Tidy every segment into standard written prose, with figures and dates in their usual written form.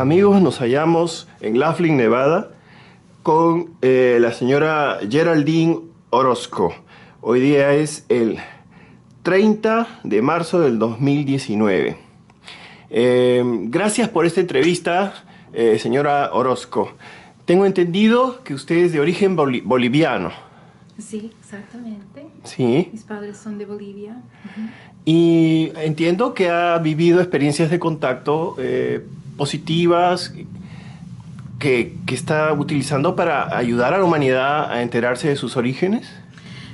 Amigos, nos hallamos en Laughlin, Nevada, con la señora Geraldine Orozco. Hoy día es el 30 de marzo del 2019. Gracias por esta entrevista, señora Orozco. Tengo entendido que usted es de origen boliviano. Sí, exactamente. Sí. Mis padres son de Bolivia. Y entiendo que ha vivido experiencias de contacto positivas que está utilizando para ayudar a la humanidad a enterarse de sus orígenes.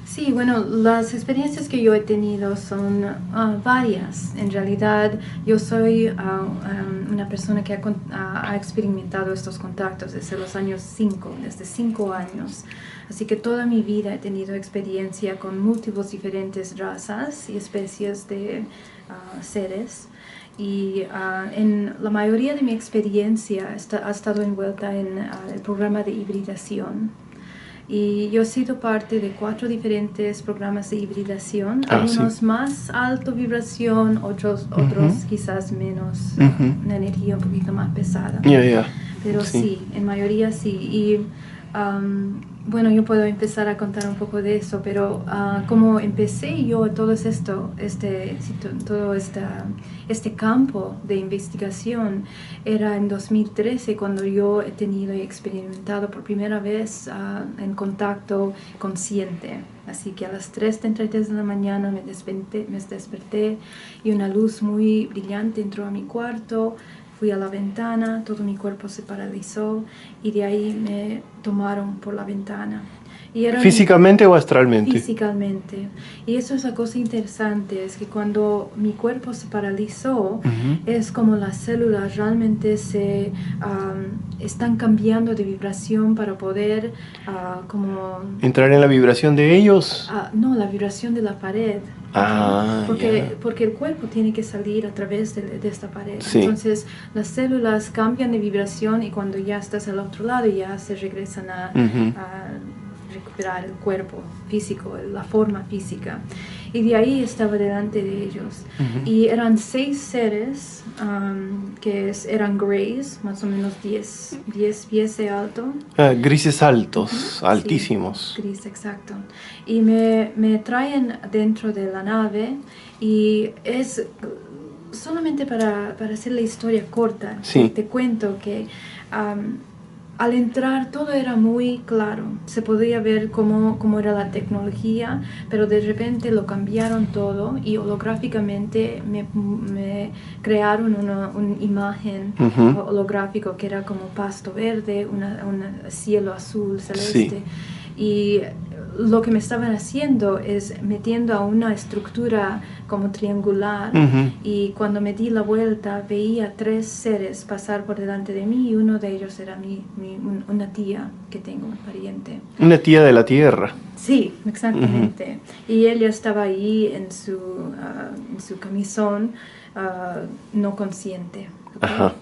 Sí, bueno, las experiencias que yo he tenido son varias. En realidad, yo soy una persona que ha experimentado estos contactos desde los años 5, desde 5 años. Así que toda mi vida he tenido experiencia con múltiples diferentes razas y especies de seres. Y en la mayoría de mi experiencia ha estado envuelta en el programa de hibridación. Y yo he sido parte de 4 diferentes programas de hibridación, algunos sí. más alto vibración, otros quizás menos, una energía un poquito más pesada. Pero sí, en mayoría sí. Y bueno, yo puedo empezar a contar un poco de eso, pero como empecé yo todo este campo de investigación era en 2013 cuando yo he tenido y experimentado por primera vez en contacto consciente. Así que a las 3:33 de la mañana me desperté y una luz muy brillante entró a mi cuarto. Fui a la ventana, todo mi cuerpo se paralizó y de ahí me tomaron por la ventana. ¿Físicamente o astralmente? Físicamente. Y eso es la cosa interesante, es que cuando mi cuerpo se paralizó, es como las células realmente se están cambiando de vibración para poder como... ¿Entrar en la vibración de ellos? No, la vibración de la pared. Porque el cuerpo tiene que salir a través de esta pared. Sí. Entonces las células cambian de vibración y cuando ya estás al otro lado ya se regresan a recuperar el cuerpo físico, la forma física. Y de ahí estaba delante de ellos. Y eran 6 seres que eran grays, más o menos 10 pies de alto. Grises altos, altísimos. Sí, gris, exacto. Y me traen dentro de la nave y es solamente para hacer la historia corta. Sí. Te cuento que al entrar todo era muy claro, se podía ver cómo era la tecnología, pero de repente lo cambiaron todo y holográficamente me crearon una imagen holográfico que era como pasto verde, un cielo azul celeste. Sí. Y lo que me estaban haciendo es metiendo a una estructura como triangular y cuando me di la vuelta veía 3 seres pasar por delante de mí y uno de ellos era una tía que tengo, un pariente. Una tía de la tierra. Sí, exactamente. Y ella estaba ahí en su camisón no consciente. ¿Okay?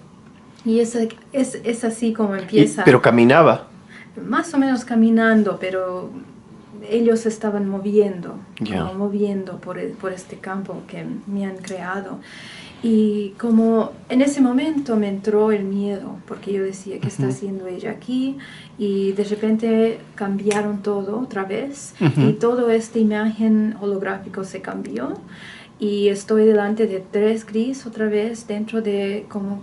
Y es así como empieza. ¿Pero caminaba? Más o menos caminando, pero ellos estaban moviendo por este campo que me han creado. Y como en ese momento me entró el miedo, porque yo decía, ¿qué está haciendo ella aquí? Y de repente cambiaron todo otra vez, y toda esta imagen holográfica se cambió. Y estoy delante de 3 gris otra vez dentro de como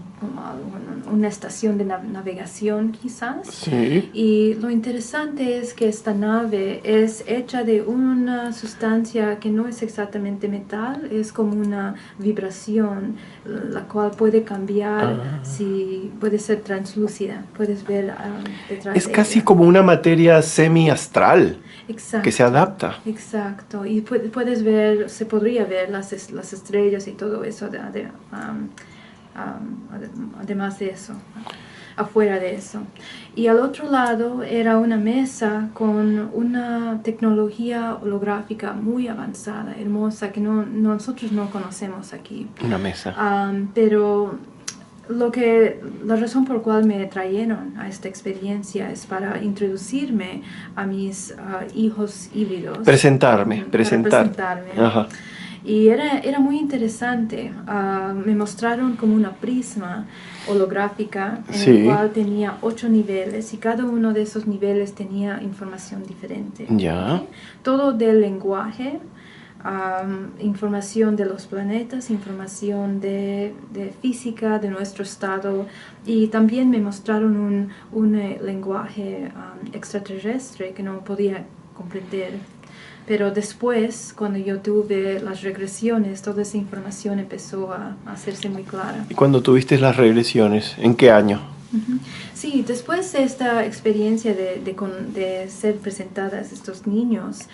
una estación de navegación quizás. Sí. Y lo interesante es que esta nave es hecha de una sustancia que no es exactamente metal, es como una vibración, la cual puede cambiar, puede ser translúcida, puedes ver detrás es de casi ella. Como una materia semi-astral. Exacto, que se adapta. Exacto, y puedes ver, se podría ver las estrellas y todo eso, además de eso, afuera de eso. Y al otro lado era una mesa con una tecnología holográfica muy avanzada, hermosa, que nosotros no conocemos aquí. Una mesa. Pero la razón por la cual me trajeron a esta experiencia es para introducirme a mis hijos híbridos. Presentarme. Para presentarme. Ajá. Y era muy interesante. Me mostraron como una prisma holográfica en Sí. el cual tenía 8 niveles y cada uno de esos niveles tenía información diferente. Ya. ¿Ok? Todo del lenguaje, información de los planetas, información de física, de nuestro estado, y también me mostraron un lenguaje extraterrestre que no podía comprender. Pero después, cuando yo tuve las regresiones, toda esa información empezó a hacerse muy clara. ¿Y cuando tuviste las regresiones? ¿En qué año? Ujú. Sí, después de esta experiencia de ser presentadas estos niños,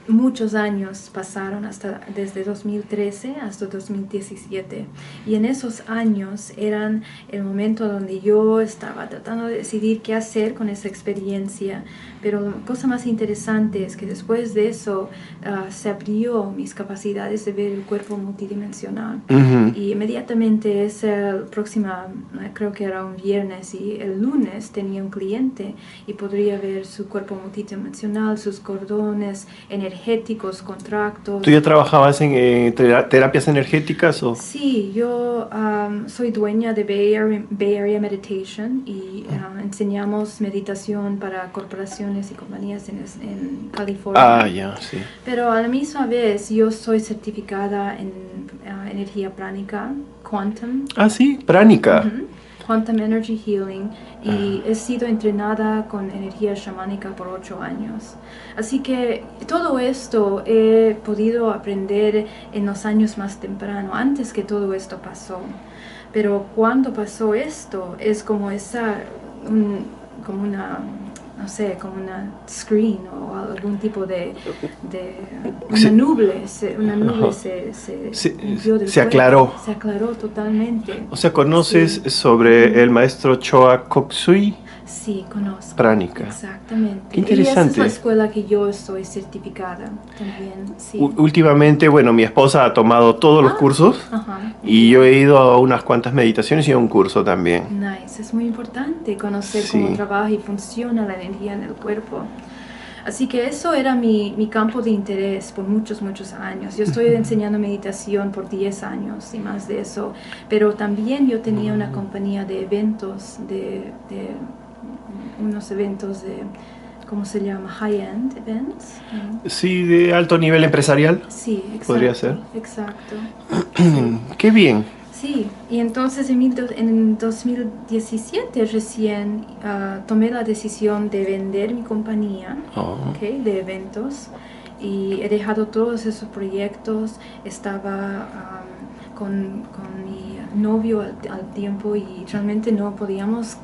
muchos años pasaron desde 2013 hasta 2017. Y en esos años eran el momento donde yo estaba tratando de decidir qué hacer con esa experiencia. Pero la cosa más interesante es que después de eso se abrió mis capacidades de ver el cuerpo multidimensional. Ujú. Y inmediatamente esa próxima, creo que era un viernes, y el lunes tenía un cliente y podría ver su cuerpo multidimensional, sus cordones energéticos, contractos. ¿Tú ya trabajabas en terapias energéticas o...? Sí, yo soy dueña de Bay Area Meditation y enseñamos meditación para corporaciones y compañías en California. Ah, ya, sí. Pero a la misma vez yo soy certificada en energía pránica, quantum, Ah, sí, pránica. quantum energy healing, y he sido entrenada con energía chamánica por 8 años. Así que todo esto he podido aprender en los años más temprano, antes que todo esto pasó. Pero cuando pasó esto, es como como una, no sé, como una screen o algún tipo de una nube, una nube Ajá. se limpió del Se cuerpo, aclaró. se aclaró totalmente. O sea, ¿conoces Sí. sobre el maestro Choa Koksui? Sí, conozco. Pránica. Exactamente. Qué Y esa es interesante. la escuela que yo estoy certificada también, sí. Últimamente, bueno, mi esposa ha tomado todos los cursos Ajá. y yo he ido a unas cuantas meditaciones y a un curso también. Nice, es muy importante conocer Sí. cómo trabaja y funciona la energía en el cuerpo. Así que eso era mi campo de interés por muchos, muchos años. Yo estoy enseñando meditación por 10 años y más de eso, pero también yo tenía una compañía de eventos, de unos eventos de, ¿cómo se llama? High-end events. Sí, de alto nivel empresarial. Sí, exacto. Podría ser. Exacto. Qué bien. Sí, y entonces en 2017 recién tomé la decisión de vender mi compañía, Oh. ¿okay? De eventos, y he dejado todos esos proyectos. Estaba con mi novio al tiempo y realmente no podíamos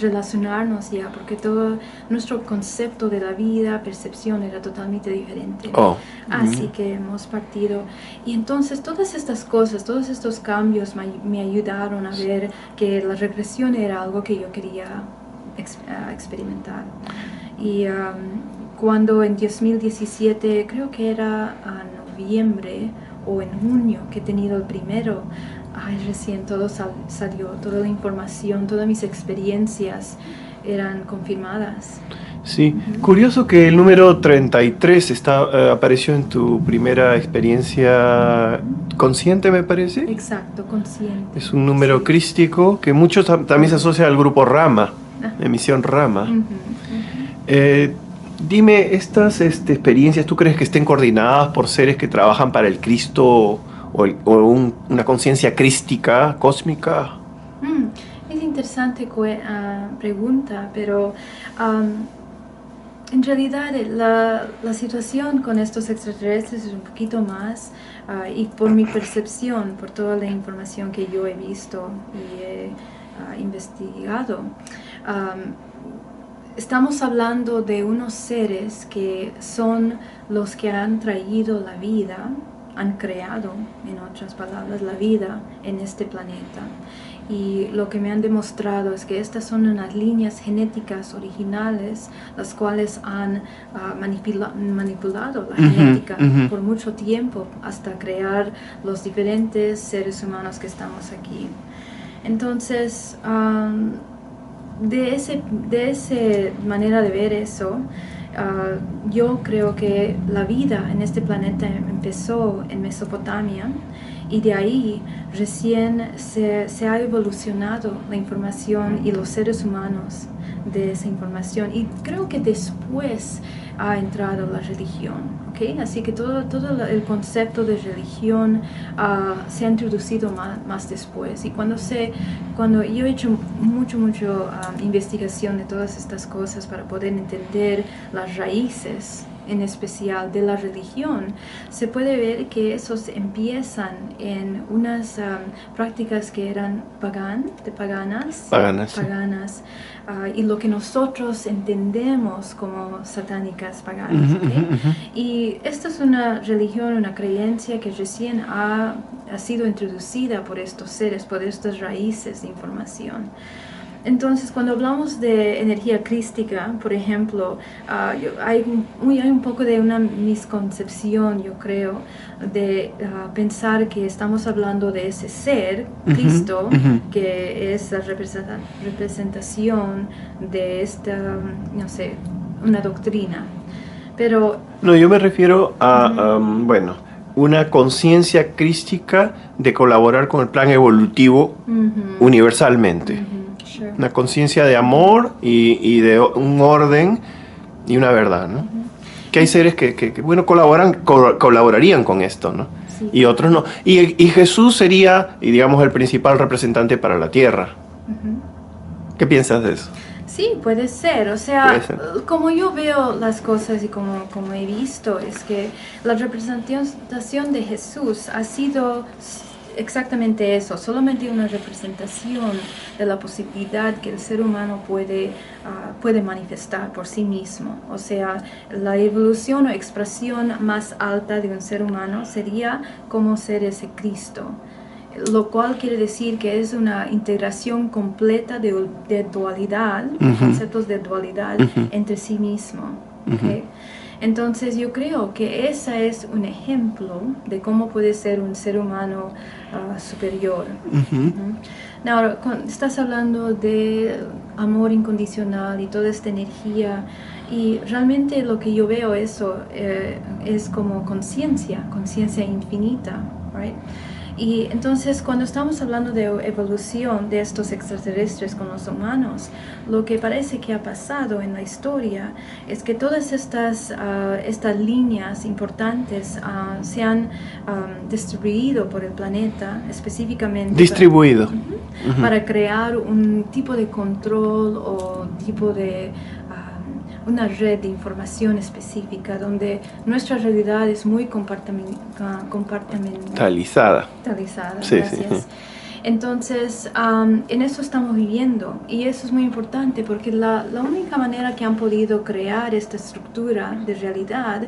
relacionarnos ya porque todo nuestro concepto de la vida, percepción era totalmente diferente. Oh. Así que hemos partido. Y entonces todas estas cosas, todos estos cambios me ayudaron a ver que la regresión era algo que yo quería experimentar. Y cuando en 2017, creo que era noviembre o en junio que he tenido el primero, recién todo salió, toda la información, todas mis experiencias eran confirmadas. Sí, curioso que el número 33 apareció en tu primera experiencia consciente, me parece. Exacto, consciente. Es un número Sí. crístico que muchos también se asocia al grupo Rama, emisión Rama. Dime, estas experiencias, ¿tú crees que estén coordinadas por seres que trabajan para el Cristo o una conciencia crística, cósmica? Es interesante pregunta, pero en realidad la situación con estos extraterrestres es un poquito más, y por mi percepción, por toda la información que yo he visto y he investigado, estamos hablando de unos seres que son los que han traído la vida, han creado, en otras palabras, la vida en este planeta. Y lo que me han demostrado es que estas son unas líneas genéticas originales, las cuales han manipulado la genética por mucho tiempo hasta crear los diferentes seres humanos que estamos aquí. Entonces, de esa manera de ver eso, yo creo que la vida en este planeta empezó en Mesopotamia y de ahí recién se ha evolucionado la información y los seres humanos de esa información, y creo que después ha entrado la religión, ¿ok? Así que todo el concepto de religión se ha introducido más después, y cuando yo he hecho mucho investigación de todas estas cosas para poder entender las raíces en especial de la religión, se puede ver que esos empiezan en unas prácticas que eran paganas, y lo que nosotros entendemos como satánicas paganas, ¿okay? Y esta es una religión, una creencia que recién ha sido introducida por estos seres, por estas raíces de información. Entonces, cuando hablamos de energía crística, por ejemplo, hay un poco de una misconcepción, yo creo, de pensar que estamos hablando de ese ser, Cristo, que es la representación de esta, no sé, una doctrina. Pero... No, yo me refiero a, una conciencia crística de colaborar con el plan evolutivo universalmente. Sure. Una conciencia de amor y de un orden y una verdad, ¿no? Que hay seres que colaborarían con esto, ¿no? Sí. Y otros no. Y Jesús sería, digamos, el principal representante para la tierra. ¿Qué piensas de eso? Sí, puede ser. O sea, como yo veo las cosas y como he visto, es que la representación de Jesús ha sido exactamente eso, solamente una representación de la posibilidad que el ser humano puede manifestar por sí mismo. O sea, la evolución o expresión más alta de un ser humano sería como ser ese Cristo, lo cual quiere decir que es una integración completa de dualidad, conceptos de dualidad entre sí mismo. ¿Okay? Entonces yo creo que ese es un ejemplo de cómo puede ser un ser humano superior. Ahora, estás hablando de amor incondicional y toda esta energía, y realmente lo que yo veo es como conciencia infinita, right? Y entonces cuando estamos hablando de evolución de estos extraterrestres con los humanos, lo que parece que ha pasado en la historia es que todas estas líneas importantes se han distribuido por el planeta, específicamente distribuido para crear un tipo de control o tipo de una red de información específica donde nuestra realidad es muy compartimentalizada. Sí, Gracias. Sí. Entonces, en eso estamos viviendo, y eso es muy importante porque la única manera que han podido crear esta estructura de realidad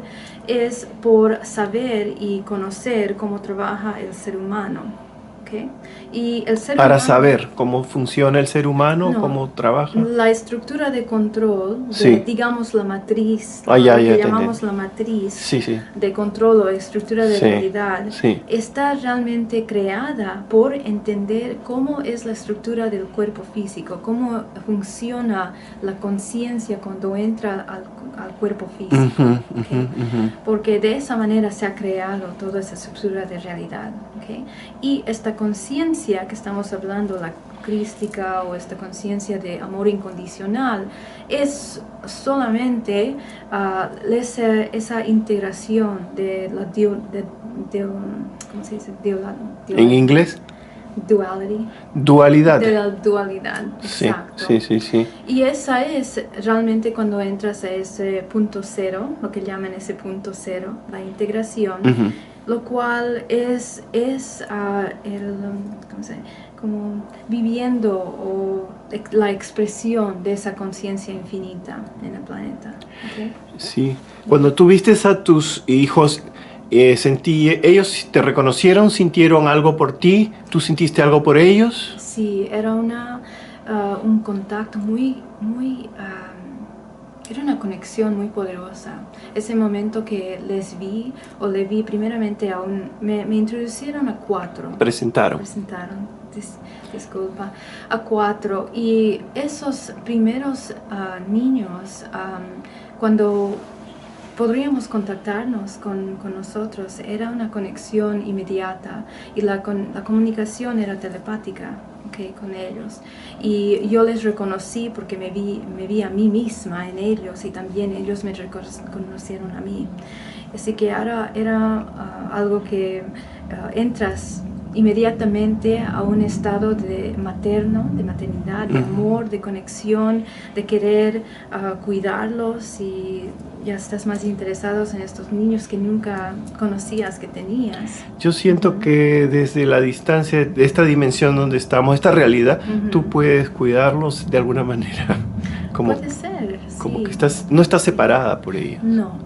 es por saber y conocer cómo trabaja el ser humano. Okay. Y el ser para humano, saber cómo funciona el ser humano, cómo trabaja. La estructura de control, digamos la matriz, que llamamos la matriz de control o estructura de realidad, está realmente creada por entender cómo es la estructura del cuerpo físico, cómo funciona la conciencia cuando entra al cuerpo físico. Porque de esa manera se ha creado toda esa estructura de realidad. Okay. Y esta conciencia que estamos hablando, la crística o esta conciencia de amor incondicional, es solamente esa integración de la ¿cómo se dice? ¿En inglés? Dualidad. De la dualidad, exacto. Sí. Y esa es realmente cuando entras a ese punto cero, lo que llaman ese punto cero, la integración, lo cual es como viviendo o la expresión de esa conciencia infinita en el planeta. ¿Okay? Sí. Cuando tú vistes a tus hijos, ¿ellos te reconocieron, sintieron algo por ti? ¿Tú sintiste algo por ellos? Sí, era un contacto muy era una conexión muy poderosa. Ese momento que le vi primeramente me introducieron a 4. Presentaron. disculpa, a 4. Y esos primeros niños, cuando podríamos contactarnos con nosotros, era una conexión inmediata y la comunicación era telepática, okay, con ellos. Y yo les reconocí porque me vi a mí misma en ellos y también ellos me reconocieron a mí. Así que ahora era algo que entras inmediatamente a un estado de maternidad, de amor, de conexión, de querer cuidarlos, y ya estás más interesados en estos niños que nunca conocías que tenías. Yo siento que desde la distancia de esta dimensión donde estamos, esta realidad, tú puedes cuidarlos de alguna manera. Puede ser, como sí. Que no estás separada por ellos. No.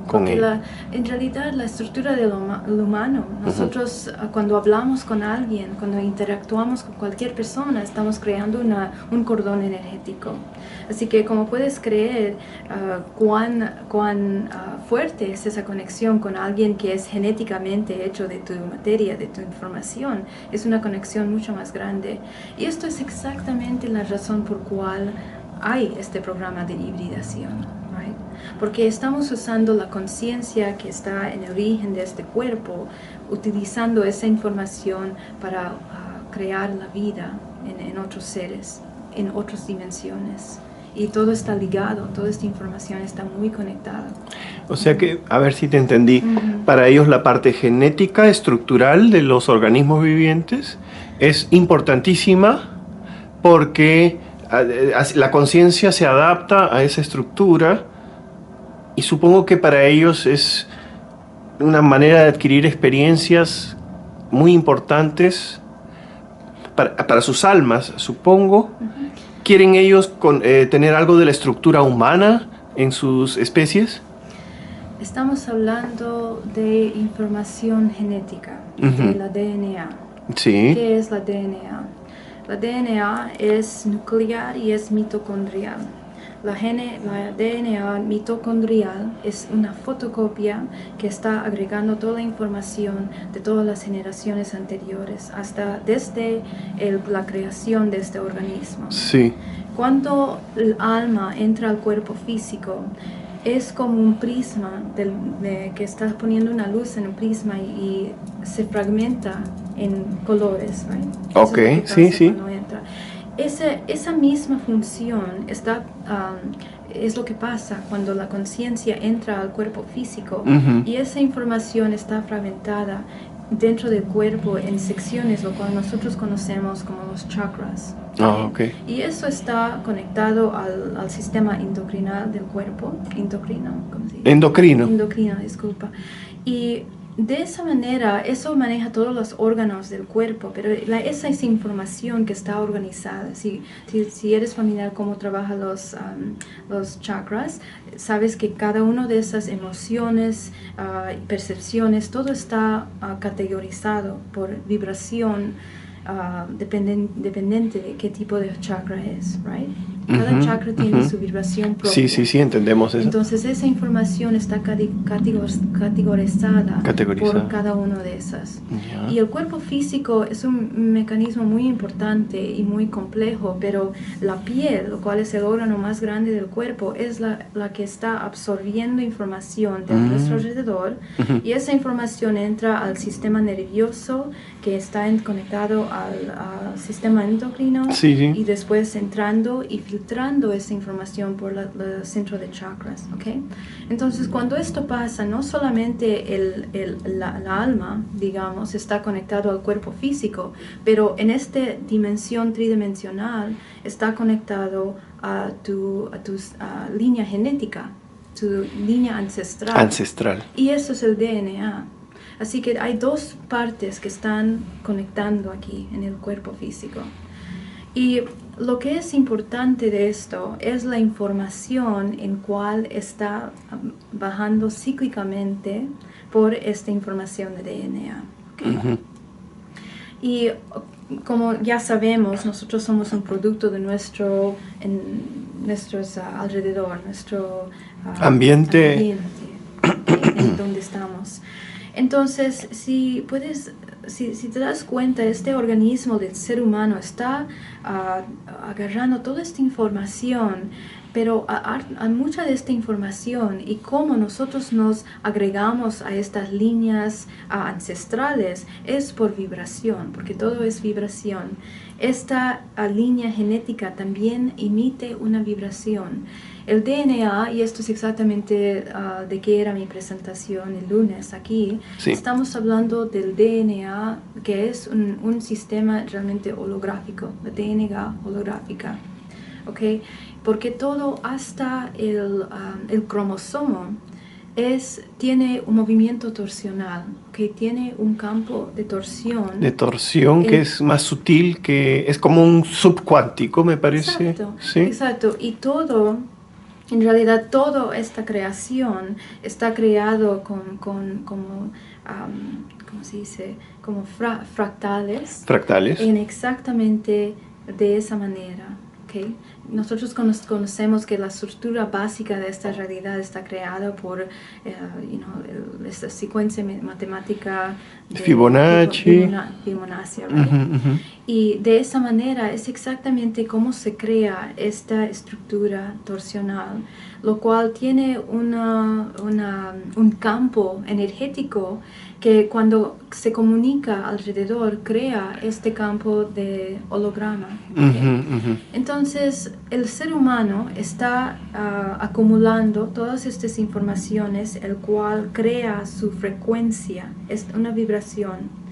Porque ellos. en realidad la estructura de lo humano, nosotros cuando hablamos con alguien, cuando interactuamos con cualquier persona, estamos creando un cordón energético. Así que como puedes creer cuán fuerte es esa conexión con alguien que es genéticamente hecho de tu materia, de tu información, es una conexión mucho más grande. Y esto es exactamente la razón por cual hay este programa de hibridación, right? Porque estamos usando la conciencia que está en el origen de este cuerpo, utilizando esa información para crear la vida en otros seres, en otras dimensiones. Y todo está ligado, toda esta información está muy conectada. O sea que, a ver si te entendí, para ellos la parte genética, estructural de los organismos vivientes es importantísima porque la conciencia se adapta a esa estructura, y supongo que para ellos es una manera de adquirir experiencias muy importantes para sus almas, supongo. ¿Quieren ellos tener algo de la estructura humana en sus especies? Estamos hablando de información genética, de la DNA. Sí. ¿Qué es la DNA? La DNA es nuclear y es mitocondrial. La DNA mitocondrial es una fotocopia que está agregando toda la información de todas las generaciones anteriores, desde la creación de este organismo. Sí. Cuando el alma entra al cuerpo físico, es como un prisma que está poniendo una luz en un prisma y se fragmenta en colores, right? Ok, sí. Cuando entra. Esa misma función es lo que pasa cuando la conciencia entra al cuerpo físico, y esa información está fragmentada dentro del cuerpo en secciones, lo cual nosotros conocemos como los chakras. Okay. Y eso está conectado al sistema endocrinal del cuerpo. ¿Cómo se dice? Endocrino, disculpa. Y de esa manera, eso maneja todos los órganos del cuerpo, pero esa es información que está organizada. Si eres familiar cómo trabajan los chakras, sabes que cada una de esas emociones, percepciones, todo está categorizado por vibración, dependiente de qué tipo de chakra es, right? Cada chakra tiene su vibración propia. Sí, entendemos eso. Entonces esa información está categorizada por cada una de esas. Yeah. Y el cuerpo físico es un mecanismo muy importante y muy complejo, pero la piel, lo cual es el órgano más grande del cuerpo, es la que está absorbiendo información de nuestro alrededor, y esa información entra al sistema nervioso, que está conectado al sistema endocrino, y después entrando y filtrando esa información por el centro de chakras, ¿ok? Entonces, cuando esto pasa, no solamente la alma, digamos, está conectado al cuerpo físico, pero en esta dimensión tridimensional está conectado a tu línea genética, tu línea ancestral. Y eso es el DNA. Así que hay dos partes que están conectando aquí en el cuerpo físico. Y lo que es importante de esto es la información en cual está bajando cíclicamente por esta información de DNA. ¿Okay? Y como ya sabemos, nosotros somos un producto de nuestros alrededor, nuestro ambiente en donde estamos. Entonces, si te das cuenta, este organismo del ser humano está agarrando toda esta información, pero a mucha de esta información y cómo nosotros nos agregamos a estas líneas ancestrales es por vibración, porque todo es vibración. Esta línea genética también emite una vibración. El DNA, y esto es exactamente de qué era mi presentación el lunes aquí, Sí. estamos hablando del DNA, que es un sistema realmente holográfico, la DNA holográfica, ¿ok? Porque todo, hasta el cromosomo, tiene un movimiento torsional, que tiene un campo de torsión. De torsión que es más sutil, que es como un subcuántico, me parece. Exacto, ¿Sí? exacto. Y todo, en realidad, toda esta creación está creado como ¿cómo se dice? Como fractales. Fractales. En exactamente de esa manera, ¿ok? Nosotros conocemos que la estructura básica de esta realidad está creada por esta secuencia matemática de Fibonacci. Fibonacci, right? Y de esa manera es exactamente cómo se crea esta estructura torsional, lo cual tiene un campo energético que cuando se comunica alrededor crea este campo de holograma. ¿Okay? Entonces, el ser humano está acumulando todas estas informaciones, el cual crea su frecuencia, es una vibración.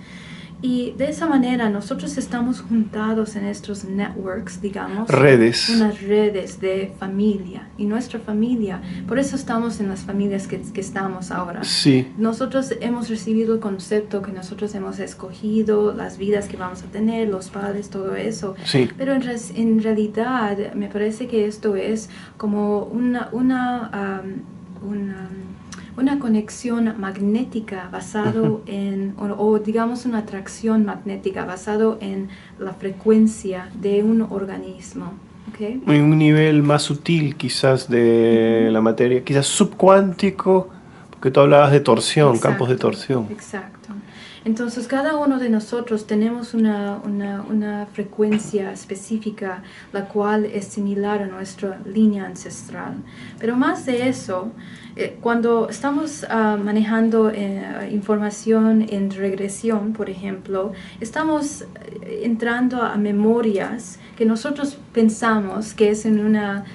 Y de esa manera nosotros estamos juntados en estos networks, digamos. Redes. Unas redes de familia. Y nuestra familia, por eso estamos en las familias que estamos ahora. Sí. Nosotros hemos recibido el concepto que nosotros hemos escogido, las vidas que vamos a tener, los padres, todo eso. Sí. Pero en realidad me parece que esto es como una conexión magnética basado en, o digamos una atracción magnética basado en la frecuencia de un organismo. ¿Okay? En un nivel más sutil quizás de la materia, quizás subcuántico, porque tú hablabas de torsión, Exacto, campos de torsión. Exacto. Entonces cada uno de nosotros tenemos una frecuencia específica, la cual es similar a nuestra línea ancestral. Pero más de eso, cuando estamos manejando información en regresión, por ejemplo, estamos entrando a memorias que nosotros pensamos que es en una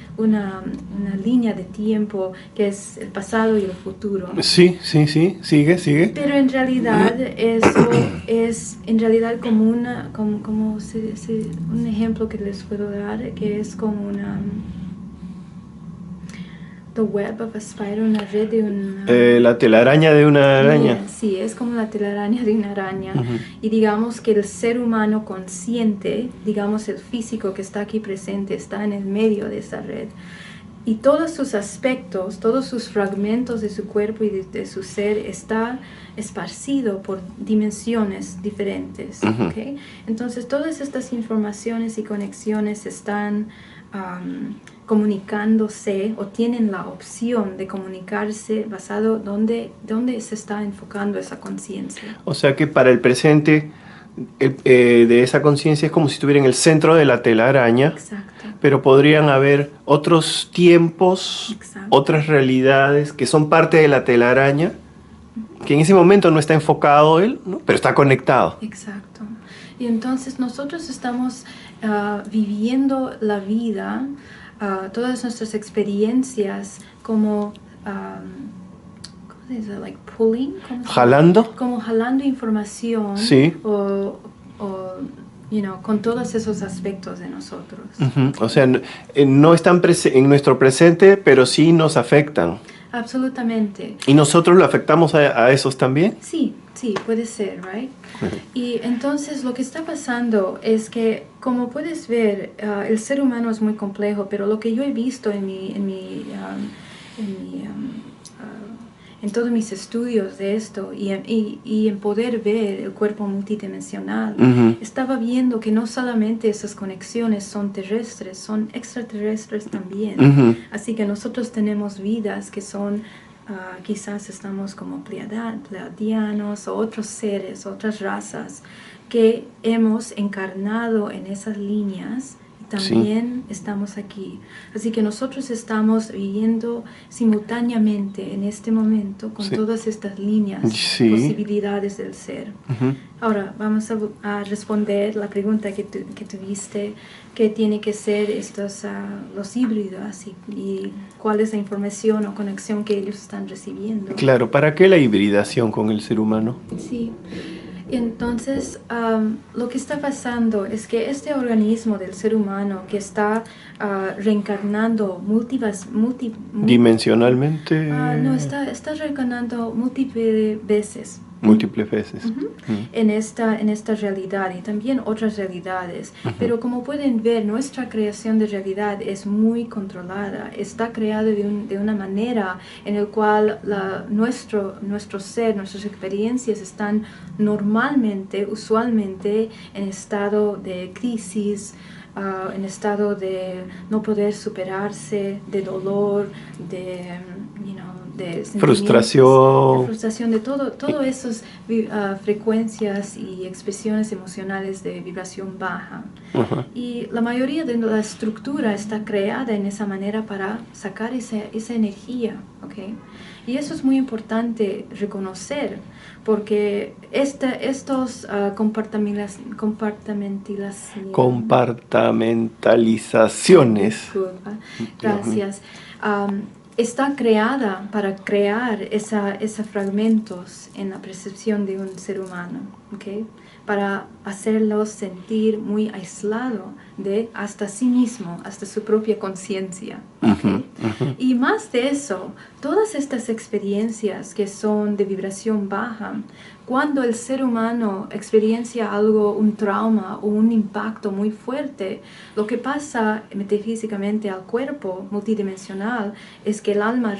línea de tiempo que es el pasado y el futuro. Sí, sigue. Pero en realidad eso es en realidad como un ejemplo que les puedo dar, que es como the web of a spider, una red de una... la telaraña de una araña. Sí, es como la telaraña de una araña. Y digamos que el ser humano consciente, digamos el físico que está aquí presente, está en el medio de esa red. Y todos sus aspectos, todos sus fragmentos de su cuerpo y de su ser está esparcido por dimensiones diferentes. ¿Okay? Entonces todas estas informaciones y conexiones están comunicándose o tienen la opción de comunicarse basado donde se está enfocando esa conciencia. O sea que para el presente de esa conciencia es como si estuviera en el centro de la telaraña. Exacto. Pero podrían haber otros tiempos, Exacto. otras realidades que son parte de la telaraña, que en ese momento no está enfocado él, ¿no? Pero está conectado. Exacto. Y entonces nosotros estamos viviendo la vida, todas nuestras experiencias como, ¿cómo se dice? Like pulling. ¿Jalando? Como jalando información. Sí. O con todos esos aspectos de nosotros. O sea, no están en nuestro presente, pero sí nos afectan. Absolutamente. ¿Y nosotros lo afectamos a esos también? Sí, puede ser, right? Y entonces lo que está pasando es que, como puedes ver, el ser humano es muy complejo, pero lo que yo he visto en todos mis estudios de esto y en poder ver el cuerpo multidimensional, estaba viendo que no solamente esas conexiones son terrestres, son extraterrestres también. Así que nosotros tenemos vidas que son quizás estamos como pleiadianos o otros seres, otras razas que hemos encarnado en esas líneas y también estamos aquí. Así que nosotros estamos viviendo simultáneamente en este momento con todas estas líneas, posibilidades del ser. Ahora vamos a responder la pregunta que tuviste, qué tiene que ser los híbridos y cuál es la información o conexión que ellos están recibiendo. Claro, ¿para qué la hibridación con el ser humano? Sí. Entonces, lo que está pasando es que este organismo del ser humano que está reencarnando dimensionalmente. No, está reencarnando múltiples veces. Múltiples veces. En esta realidad y también otras realidades. Pero como pueden ver, nuestra creación de realidad es muy controlada. Está creada de una manera en la cual nuestro ser, nuestras experiencias están usualmente en estado de crisis, en estado de no poder superarse, de dolor, de frustración, de todo esas frecuencias y expresiones emocionales de vibración baja. Y la mayoría de la estructura está creada en esa manera para sacar esa energía, ¿okay? Y eso es muy importante reconocer, porque estos compartamentalizaciones. Gracias. Está creada para crear esos fragmentos en la percepción de un ser humano, ¿okay? Para hacerlos sentir muy aislado hasta sí mismo, hasta su propia conciencia. ¿Okay? Y más de eso, todas estas experiencias que son de vibración baja, cuando el ser humano experiencia un trauma o un impacto muy fuerte, lo que pasa metafísicamente al cuerpo multidimensional es que el alma,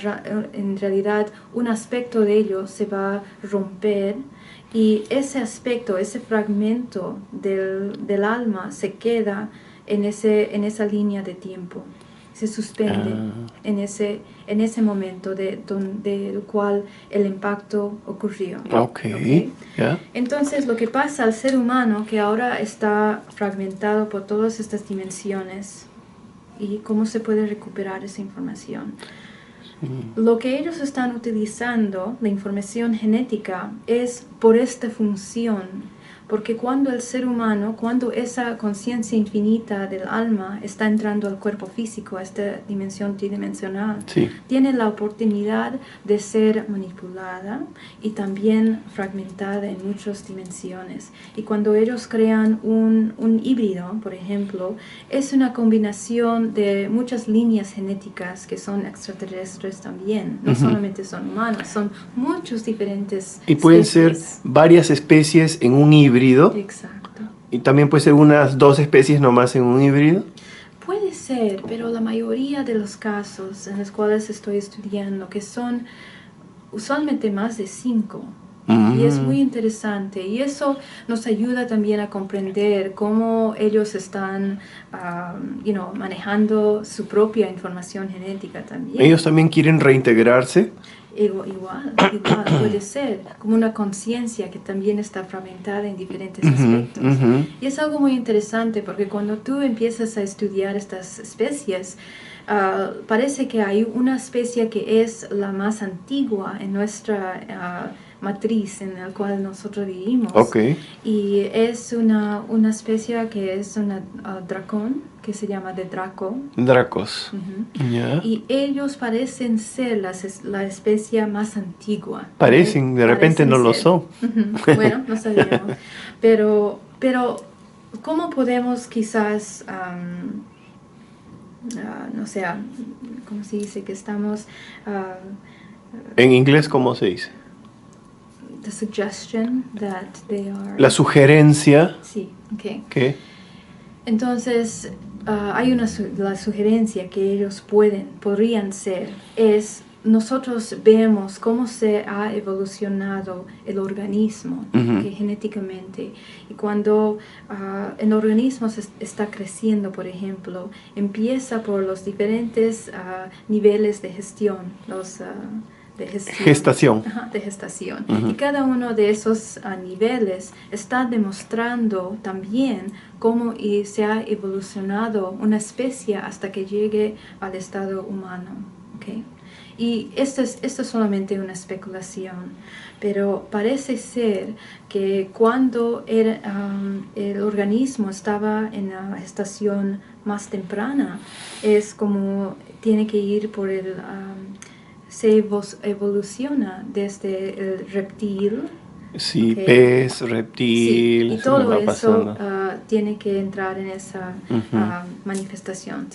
en realidad, un aspecto de ello se va a romper y ese aspecto, ese fragmento del alma se queda en esa línea de tiempo. Se suspende en ese momento del cual el impacto ocurrió. Okay. Yeah. Entonces, lo que pasa al ser humano, que ahora está fragmentado por todas estas dimensiones, y cómo se puede recuperar esa información. Lo que ellos están utilizando, la información genética, es por esta función. Porque cuando el ser humano, cuando esa conciencia infinita del alma está entrando al cuerpo físico, a esta dimensión tridimensional, tiene la oportunidad de ser manipulada y también fragmentada en muchas dimensiones. Y cuando ellos crean un híbrido, por ejemplo, es una combinación de muchas líneas genéticas que son extraterrestres también. No solamente son humanos, son muchos diferentes y pueden ser varias especies en un híbrido. Exacto. ¿Y también puede ser unas 2 especies nomás en un híbrido? Puede ser, pero la mayoría de los casos en los cuales estoy estudiando, que son usualmente más de 5, y es muy interesante, y eso nos ayuda también a comprender cómo ellos están manejando su propia información genética también. ¿Ellos también quieren reintegrarse? Igual puede ser, como una conciencia que también está fragmentada en diferentes aspectos. Y es algo muy interesante porque cuando tú empiezas a estudiar estas especies, parece que hay una especie que es la más antigua en nuestra matriz en la cual nosotros vivimos. Y es una especie que es una dracón, que se llama de Draco. Dracos. Yeah. Y ellos parecen ser la especie más antigua. Parecen, de repente no lo son. Bueno, no sabemos. Pero, ¿cómo podemos quizás, no sé, cómo se dice que estamos... en inglés, ¿cómo se dice? The suggestion that they are... La sugerencia. Sí, ok. ¿Qué? Entonces, hay la sugerencia que ellos podrían ser, es nosotros vemos cómo se ha evolucionado el organismo genéticamente. Y cuando el organismo está creciendo, por ejemplo, empieza por los diferentes niveles de gestión, Gestación. Ajá, de gestación. Y cada uno de esos niveles está demostrando también cómo se ha evolucionado una especie hasta que llegue al estado humano. ¿Okay? Y esto es solamente una especulación, pero parece ser que cuando el organismo estaba en la gestación más temprana, es como tiene que ir por se evoluciona desde el reptil. Sí, Okay. pez, reptil, sí, y se me todo va eso pasando. tiene que entrar en esa manifestación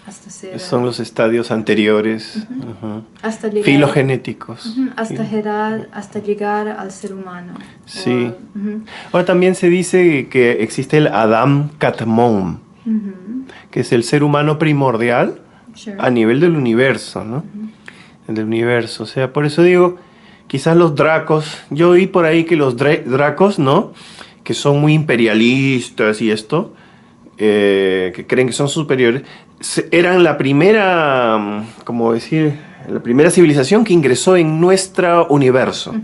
hasta ser... Son los estadios anteriores, hasta llegar, filogenéticos. hasta llegar al ser humano. Sí. Ahora también se dice que existe el Adam Katmon, que es el ser humano primordial a nivel del universo, ¿no? Del universo. O sea, por eso digo, quizás los dracos, yo oí por ahí que los dracos, ¿no? Que son muy imperialistas y esto, que creen que son superiores, eran la primera, como decir, la primera civilización que ingresó en nuestro universo.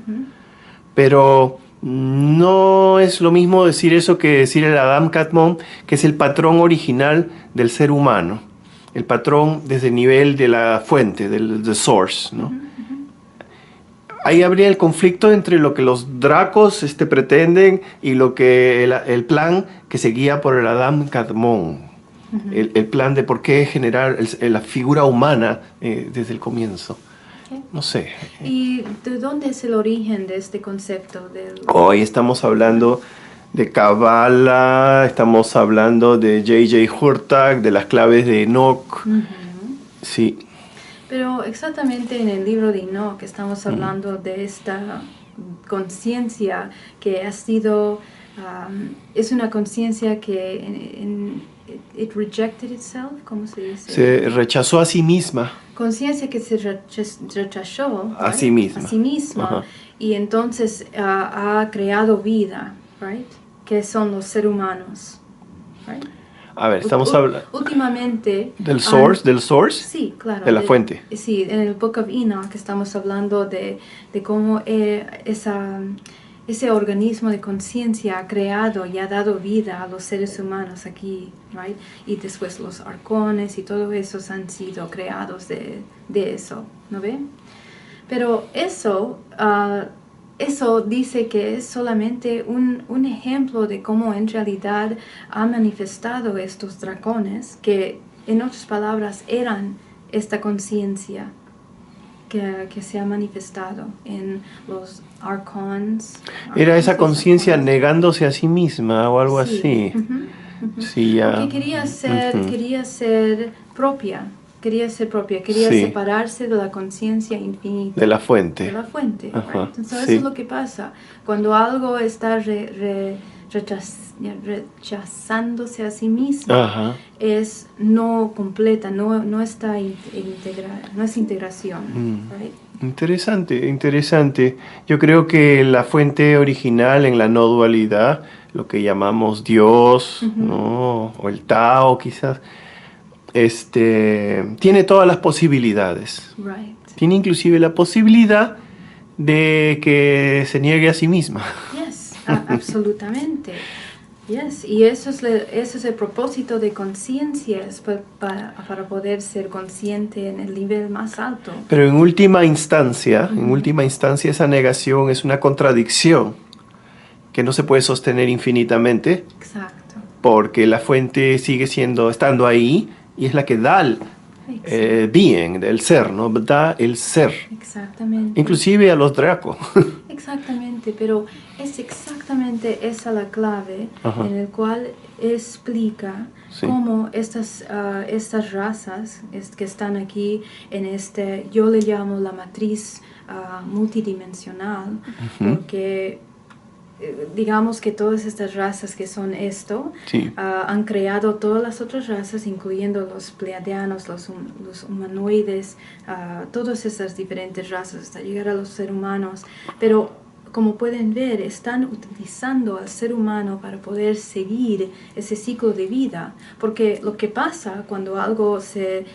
Pero no es lo mismo decir eso que decir el Adam Katmon, que es el patrón original del ser humano. El patrón desde el nivel de la fuente, del the source, ¿no? Ahí habría el conflicto entre lo que los dracos pretenden y lo que el plan que se guía por el Adam Kadmon. El plan de por qué generar la figura humana desde el comienzo. No sé. ¿Y de dónde es el origen de este concepto? Hoy estamos hablando de Kabbalah, estamos hablando de J.J. Hurtak, de las claves de Enoch. Sí. Pero exactamente en el libro de Enoch estamos hablando de esta conciencia que ha sido, es una conciencia que it rejected itself, ¿cómo se dice? Se rechazó a sí misma. Conciencia que se rechazó a sí misma, a sí misma y entonces ha creado vida, right? Que son los seres humanos, right? A ver, estamos hablando últimamente del source, sí, claro, de la fuente. Sí, en el Book of Enoch estamos hablando de cómo ese organismo de conciencia ha creado y ha dado vida a los seres humanos aquí, right? Y después los arcones y todo eso han sido creados de eso, ¿no ven? Pero eso dice que es solamente un ejemplo de cómo en realidad han manifestado estos dracones, que en otras palabras eran esta conciencia que se ha manifestado en los arcons. Era esa conciencia negándose a sí misma o algo así. Sí, ya. Porque quería ser propia. Quería separarse de la conciencia infinita. De la fuente. De la fuente. Right? Entonces, eso es lo que pasa. Cuando algo está rechazándose a sí mismo, es no completa, no está integrada, no es integración. Right? Interesante. Yo creo que la fuente original en la no dualidad, lo que llamamos Dios, ¿no? O el Tao quizás, tiene todas las posibilidades. Right. Tiene inclusive la posibilidad de que se niegue a sí misma. Yes, absolutamente. Yes, y eso es el propósito de conciencia, para poder ser consciente en el nivel más alto. Pero en última instancia, esa negación es una contradicción que no se puede sostener infinitamente. Exacto. Porque la fuente sigue estando ahí y es la que da el being, el ser, ¿no? Da el ser. Exactamente. Inclusive a los dracos. Exactamente, pero es exactamente esa la clave en el cual explica cómo estas razas que están aquí en yo le llamo la matriz multidimensional, porque digamos que todas estas razas que son han creado todas las otras razas, incluyendo los pleiadianos, los humanoides, todas esas diferentes razas hasta llegar a los seres humanos. Pero como pueden ver, están utilizando al ser humano para poder seguir ese ciclo de vida, porque lo que pasa cuando algo se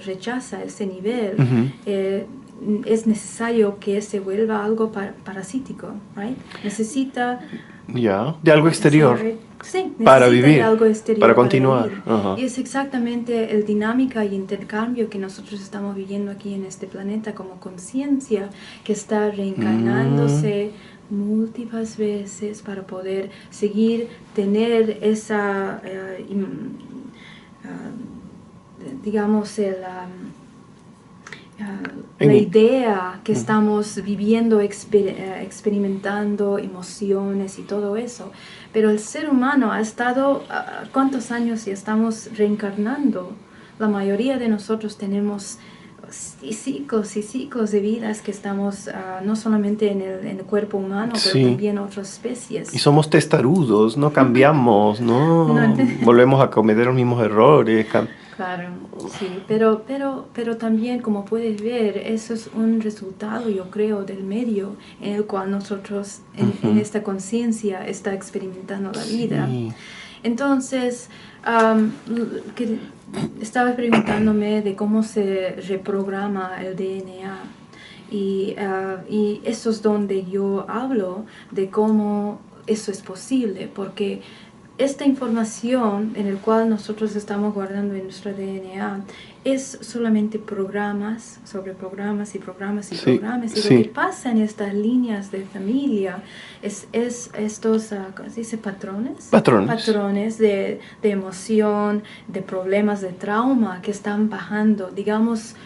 rechaza a ese nivel, es necesario que se vuelva algo parasítico, right? Necesita de algo exterior. Sí, Para necesita vivir, de algo exterior para continuar. vivir. Ajá. Y es exactamente el dinámica y intercambio que nosotros estamos viviendo aquí en este planeta como conciencia que está reencarnándose múltiples veces para poder seguir tener esa, digamos, la idea que estamos viviendo, experimentando emociones y todo eso. Pero el ser humano ha estado, ¿cuántos años ya estamos reencarnando? La mayoría de nosotros tenemos ciclos y ciclos de vidas que estamos no solamente en el cuerpo humano, pero también otras especies. Y somos testarudos, no cambiamos, no volvemos a cometer los mismos errores. Claro, sí, pero también, como puedes ver, eso es un resultado, yo creo, del medio en el cual nosotros, en esta conciencia, está experimentando la vida. Entonces, estaba preguntándome de cómo se reprograma el DNA. Y eso es donde yo hablo de cómo eso es posible, porque esta información en el cual nosotros estamos guardando en nuestro DNA es solamente programas sobre programas y programas y programas. Y lo que pasa en estas líneas de familia es estos, ¿cómo se dice? Patrones de emoción, de problemas, de trauma que están bajando. Digamos,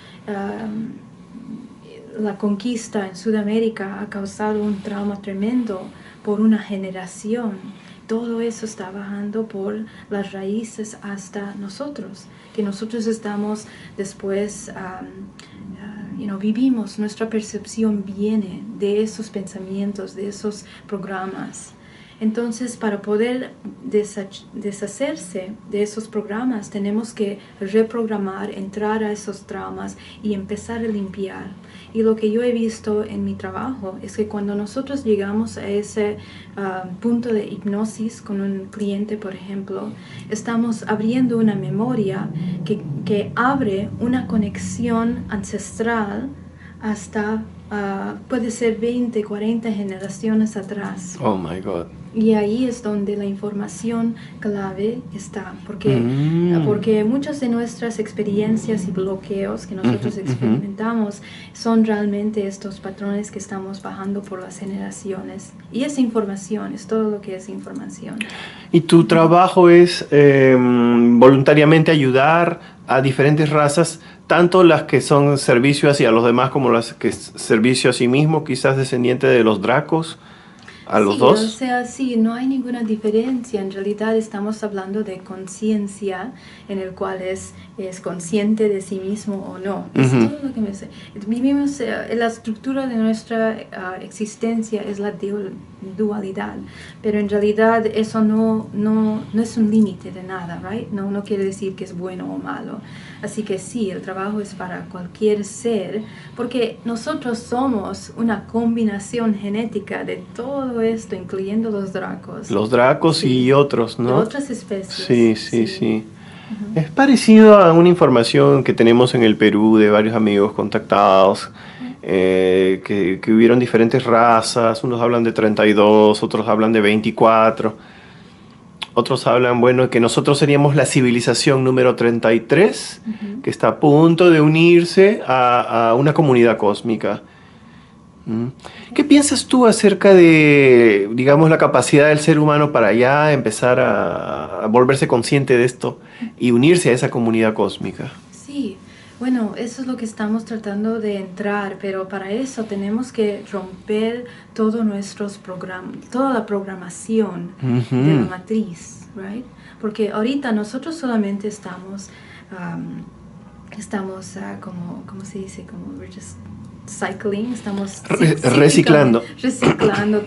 la conquista en Sudamérica ha causado un trauma tremendo por una generación. Todo eso está bajando por las raíces hasta nosotros, que nosotros estamos después, vivimos, nuestra percepción viene de esos pensamientos, de esos programas. Entonces, para poder deshacerse de esos programas, tenemos que reprogramar, entrar a esos traumas y empezar a limpiar. Y lo que yo he visto en mi trabajo es que cuando nosotros llegamos a ese punto de hipnosis con un cliente, por ejemplo, estamos abriendo una memoria que abre una conexión ancestral hasta, puede ser 20, 40 generaciones atrás. Oh my God. Y ahí es donde la información clave está, porque muchas de nuestras experiencias y bloqueos que nosotros experimentamos son realmente estos patrones que estamos bajando por las generaciones. Y esa información, es todo lo que es información. ¿Y tu trabajo es voluntariamente ayudar a diferentes razas, tanto las que son servicio hacia los demás como las que es servicio a sí mismo, quizás descendiente de los dracos? ¿A los dos? O sea, sí, no hay ninguna diferencia. En realidad estamos hablando de conciencia, en el cual es consciente de sí mismo o no. Es todo lo que me sé. Vivimos, la estructura de nuestra existencia es la dualidad, pero en realidad eso no es un límite de nada, right? No quiere decir que es bueno o malo. Así que sí, el trabajo es para cualquier ser, porque nosotros somos una combinación genética de todo esto, incluyendo los dracos. Los dracos y otros, ¿no? De otras especies. Sí. Es parecido a una información que tenemos en el Perú de varios amigos contactados, que hubieron diferentes razas. Unos hablan de 32, otros hablan de 24. Otros hablan, que nosotros seríamos la civilización número 33, que está a punto de unirse a una comunidad cósmica. ¿Qué piensas tú acerca de, digamos, la capacidad del ser humano para ya empezar a volverse consciente de esto y unirse a esa comunidad cósmica? Sí, bueno, eso es lo que estamos tratando de entrar, pero para eso tenemos que romper todos nuestros programas, toda la programación de la matriz, right? Porque ahorita nosotros solamente estamos ¿cómo se dice? Como we're just cycling, estamos reciclando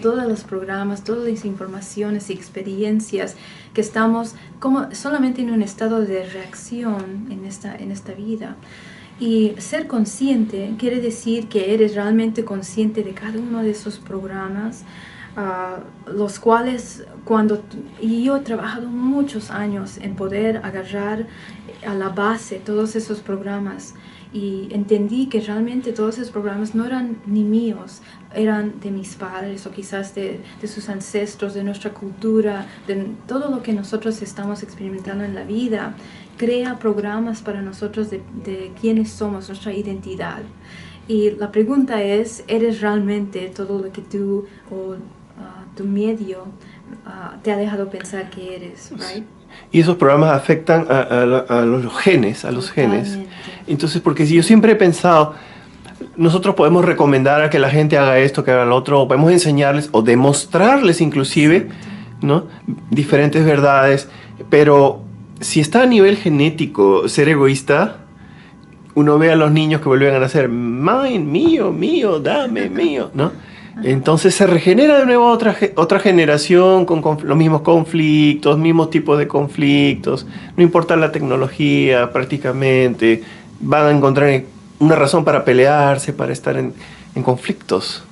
todos los programas, todas las informaciones y experiencias que estamos como solamente en un estado de reacción en esta vida. Y ser consciente quiere decir que eres realmente consciente de cada uno de esos programas, los cuales y yo he trabajado muchos años en poder agarrar a la base todos esos programas y entendí que realmente todos esos programas no eran ni míos, eran de mis padres o quizás de sus ancestros, de nuestra cultura, de todo lo que nosotros estamos experimentando en la vida, crea programas para nosotros de quiénes somos, nuestra identidad. Y la pregunta es, ¿eres realmente todo lo que tú o tu medio te ha dejado pensar que eres, right? Y esos programas afectan a los genes, a los genes. Entonces, porque si yo siempre he pensado, nosotros podemos recomendar a que la gente haga esto, que haga lo otro, o podemos enseñarles o demostrarles inclusive, ¿no?, diferentes verdades, pero si está a nivel genético ser egoísta, uno ve a los niños que vuelven a nacer, mine, mío, mío, dame, mío, ¿no? Entonces se regenera de nuevo otra generación con los mismos conflictos, mismos tipos de conflictos, no importa la tecnología prácticamente, van a encontrar una razón para pelearse, para estar en conflictos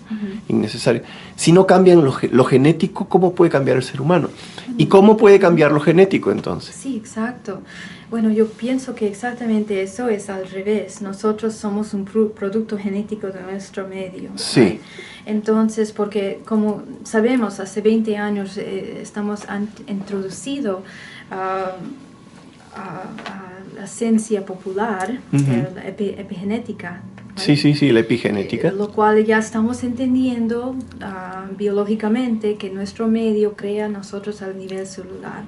innecesarios. Si no cambian lo genético, ¿cómo puede cambiar el ser humano? ¿Y cómo puede cambiar lo genético entonces? Sí, exacto. Bueno, yo pienso que exactamente eso es al revés. Nosotros somos un producto genético de nuestro medio. Sí. ¿Right? Entonces, porque como sabemos, hace 20 años han introducido a la ciencia popular, la epigenética. ¿Vale? Sí, la epigenética. Lo cual ya estamos entendiendo biológicamente que nuestro medio crea nosotros al nivel celular.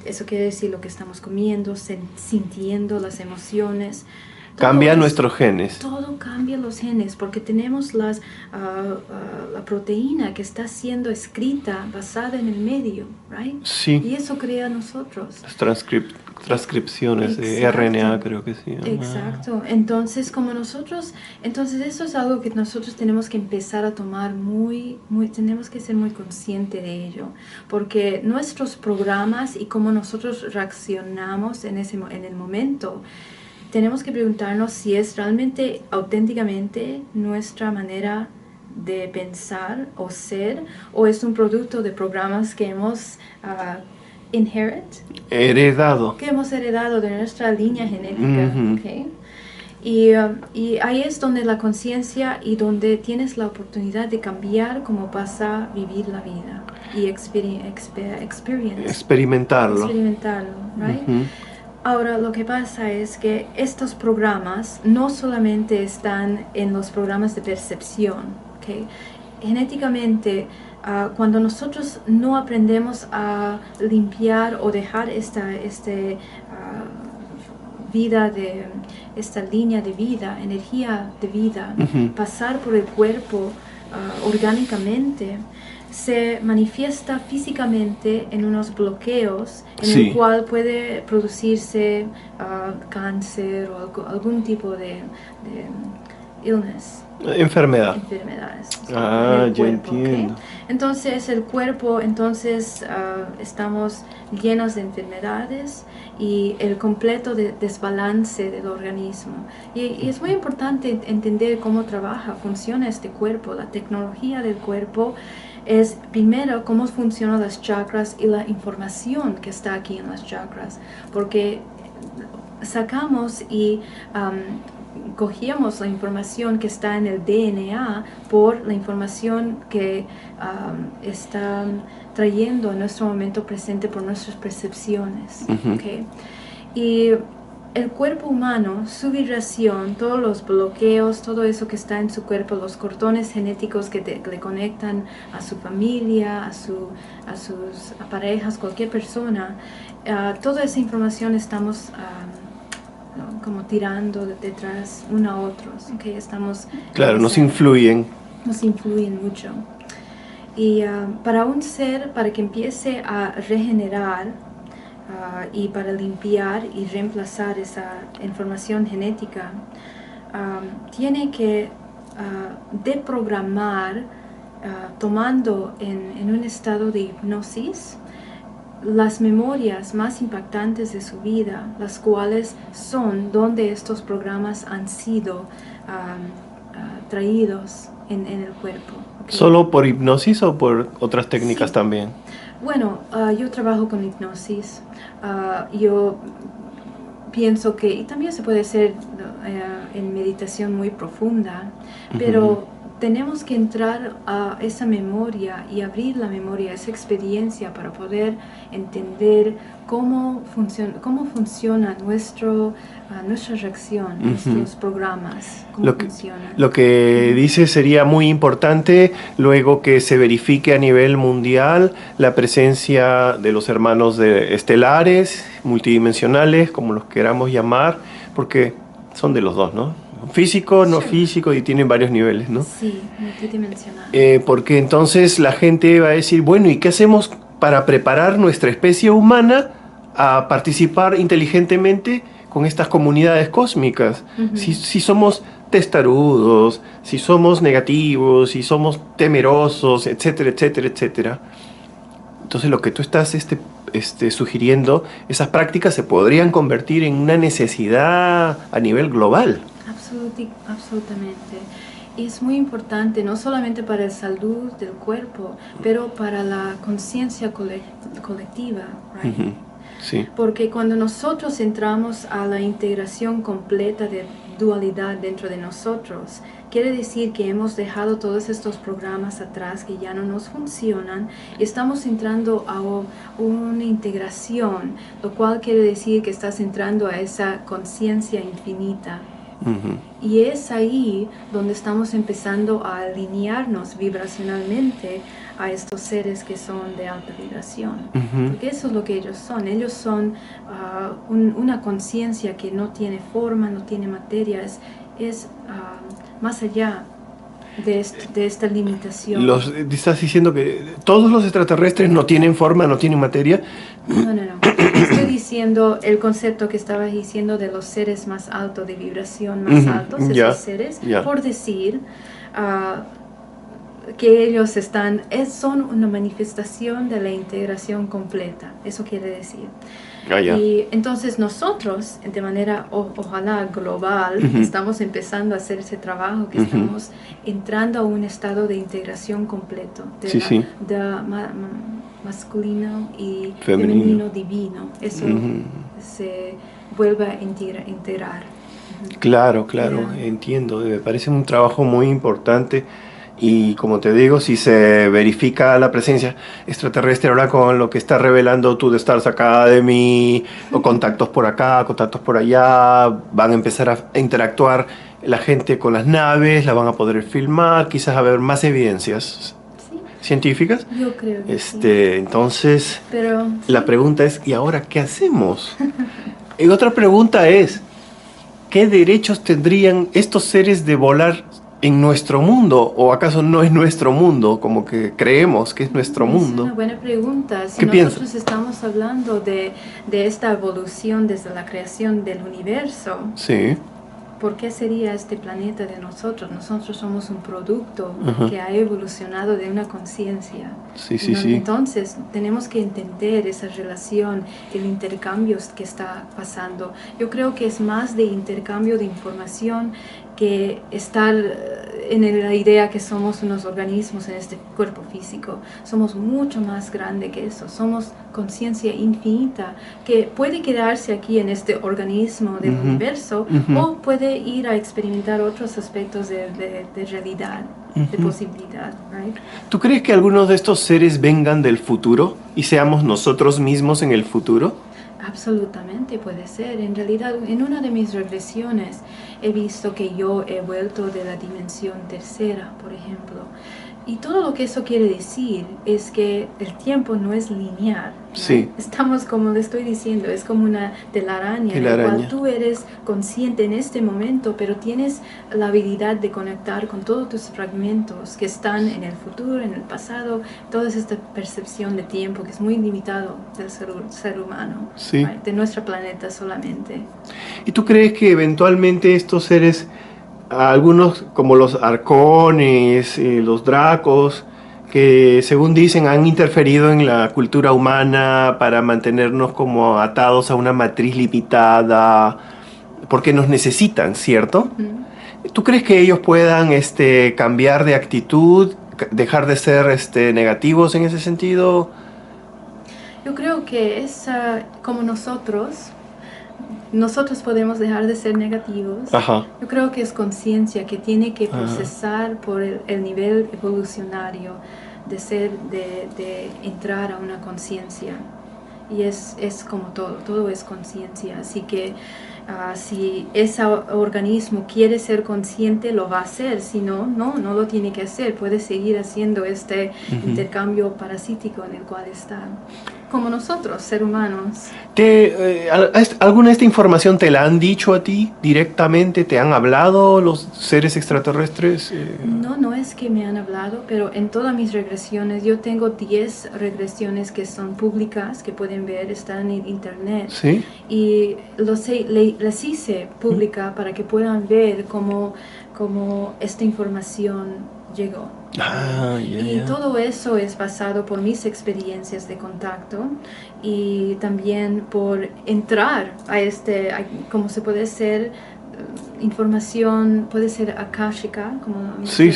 Eso quiere decir lo que estamos comiendo, sintiendo, las emociones. Cambia nuestros genes. Todo cambia los genes porque tenemos la proteína que está siendo escrita basada en el medio, right? Sí. Y eso crea nosotros. Las transcripciones de RNA, creo que sí. Exacto. Entonces, entonces eso es algo que nosotros tenemos que empezar a tomar tenemos que ser muy conscientes de ello, porque nuestros programas y cómo nosotros reaccionamos en el momento, tenemos que preguntarnos si es realmente, auténticamente, nuestra manera de pensar o ser, o es un producto de programas que hemos heredado. Que hemos heredado de nuestra línea genética. ¿Okay? Y ahí es donde la conciencia y donde tienes la oportunidad de cambiar cómo vas a vivir la vida y experimentarlo, right? Ahora, lo que pasa es que estos programas no solamente están en los programas de percepción, ¿okay? Genéticamente, cuando nosotros no aprendemos a limpiar o dejar esta línea de vida, energía de vida, pasar por el cuerpo orgánicamente, se manifiesta físicamente en unos bloqueos en el cual puede producirse cáncer o algún tipo de illness. Enfermedades. Ya entiendo. ¿Okay? Entonces el cuerpo, estamos llenos de enfermedades y el completo desbalance del organismo. Y es muy importante entender cómo funciona este cuerpo. La tecnología del cuerpo es primero cómo funcionan las chakras y la información que está aquí en las chakras, porque sacamos y cogíamos la información que está en el DNA por la información que está trayendo a nuestro momento presente por nuestras percepciones. ¿Okay? Y el cuerpo humano, su vibración, todos los bloqueos, todo eso que está en su cuerpo, los cordones genéticos que le conectan a su familia, a sus parejas, cualquier persona, toda esa información estamos como tirando detrás uno a otros, ¿okay? Nos influyen. Nos influyen mucho. Y para un ser, para que empiece a regenerar y para limpiar y reemplazar esa información genética, tiene que deprogramar, tomando en un estado de hipnosis, las memorias más impactantes de su vida, las cuales son donde estos programas han sido traídos en el cuerpo. ¿Okay? ¿Solo por hipnosis o por otras técnicas también? Bueno, yo trabajo con hipnosis. Yo pienso que, y también se puede hacer en meditación muy profunda, pero tenemos que entrar a esa memoria y abrir la memoria, esa experiencia para poder entender cómo funciona nuestra reacción, nuestros programas, cómo funcionan. Lo que dice sería muy importante luego que se verifique a nivel mundial la presencia de los hermanos estelares, multidimensionales, como los queramos llamar, porque son de los dos, ¿no? Físico, no físico, y tienen varios niveles, ¿no? Sí, multidimensional. Porque entonces la gente va a decir, bueno, ¿y qué hacemos para preparar nuestra especie humana a participar inteligentemente con estas comunidades cósmicas? Si somos testarudos, si somos negativos, si somos temerosos, etcétera, etcétera, etcétera. Entonces lo que tú estás sugiriendo, esas prácticas se podrían convertir en una necesidad a nivel global. Absolutamente. Y es muy importante, no solamente para la salud del cuerpo, pero para la conciencia colectiva, right? Sí. Porque cuando nosotros entramos a la integración completa de dualidad dentro de nosotros, quiere decir que hemos dejado todos estos programas atrás que ya no nos funcionan y estamos entrando a una integración, lo cual quiere decir que estás entrando a esa conciencia infinita. Y es ahí donde estamos empezando a alinearnos vibracionalmente a estos seres que son de alta vibración. Porque eso es lo que ellos son. Ellos son una conciencia que no tiene forma, no tiene materia, es más allá de esta limitación. ¿Estás diciendo que todos los extraterrestres no tienen forma, no tienen materia? No. Estoy diciendo el concepto que estabas diciendo de los seres más altos, de vibración más altos, esos seres, por decir que ellos son una manifestación de la integración completa. Eso quiere decir. Y entonces nosotros, de manera ojalá global, estamos empezando a hacer ese trabajo, que estamos entrando a un estado de integración completo, de masculino y femenino divino. Eso se vuelve a integrar. Claro, entiendo. Me parece un trabajo muy importante. Y como te digo, si se verifica la presencia extraterrestre ahora con lo que está revelando To The Stars Academy, o contactos por acá, contactos por allá, van a empezar a interactuar la gente con las naves, la van a poder filmar, quizás haber más evidencias científicas. Yo creo que sí. Entonces, la pregunta es, ¿y ahora qué hacemos? Y otra pregunta es, ¿qué derechos tendrían estos seres de volar en nuestro mundo? ¿O acaso no es nuestro mundo, como que creemos que es nuestro mundo? Es una buena pregunta. Si ¿Qué nosotros estamos hablando de esta evolución desde la creación del universo, ¿por qué sería este planeta de nosotros? Nosotros somos un producto que ha evolucionado de una conciencia. Entonces tenemos que entender esa relación, el intercambio que está pasando. Yo creo que es más de intercambio de información que estar en la idea que somos unos organismos en este cuerpo físico. Somos mucho más grande que eso. Somos conciencia infinita que puede quedarse aquí en este organismo del universo o puede ir a experimentar otros aspectos de realidad, de posibilidad. Right? ¿Tú crees que algunos de estos seres vengan del futuro y seamos nosotros mismos en el futuro? Absolutamente puede ser. En realidad, en una de mis regresiones he visto que yo he vuelto de la dimensión tercera, por ejemplo. Y todo lo que eso quiere decir es que el tiempo no es lineal. ¿No? Estamos, como le estoy diciendo, es como una telaraña, en la cual tú eres consciente en este momento, pero tienes la habilidad de conectar con todos tus fragmentos que están en el futuro, en el pasado, toda esta percepción de tiempo que es muy limitado del ser humano, right? De nuestro planeta solamente. ¿Y tú crees que eventualmente estos seres, algunos como los arcones, los dracos, que según dicen han interferido en la cultura humana para mantenernos como atados a una matriz limitada, porque nos necesitan, ¿cierto? ¿Tú crees que ellos puedan cambiar de actitud, dejar de ser negativos en ese sentido? Yo creo que es como nosotros. nosotros podemos dejar de ser negativos. Ajá. Yo creo que es conciencia que tiene que procesar por el nivel evolucionario de entrar a una conciencia. Y es como todo es conciencia. Así que si ese organismo quiere ser consciente, lo va a hacer. Si no lo tiene que hacer. Puede seguir haciendo este intercambio parasítico en el cual está. Como nosotros, seres humanos. ¿Alguna de esta información te la han dicho a ti directamente? ¿Te han hablado los seres extraterrestres? No es que me han hablado, pero en todas mis regresiones, yo tengo 10 regresiones que son públicas, que pueden ver, están en internet. ¿Sí? Y las hice pública para que puedan ver cómo esta información llegó. Y todo eso es basado por mis experiencias de contacto y también por entrar a como se puede ser información, puede ser akáshica, como sí.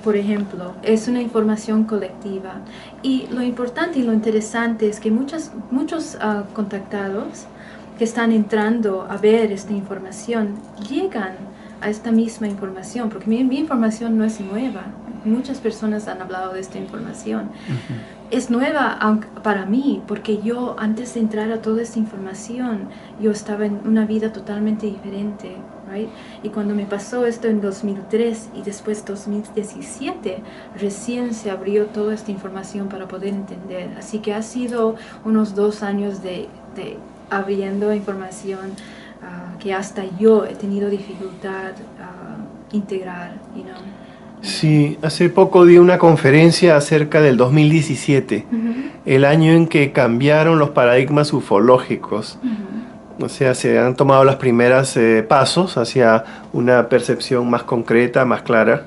Por ejemplo, es una información colectiva. Y lo importante y lo interesante es que muchos contactados que están entrando a ver esta información llegan a esta misma información, porque mi información no es nueva. Muchas personas han hablado de esta información. Es nueva para mí, porque yo antes de entrar a toda esta información, yo estaba en una vida totalmente diferente. Right? Y cuando me pasó esto en 2003 y después 2017, recién se abrió toda esta información para poder entender. Así que ha sido unos 2 años de abriendo información que hasta yo he tenido dificultad integrar, Sí, hace poco di una conferencia acerca del 2017, el año en que cambiaron los paradigmas ufológicos. O sea, se han tomado los primeros pasos hacia una percepción más concreta, más clara.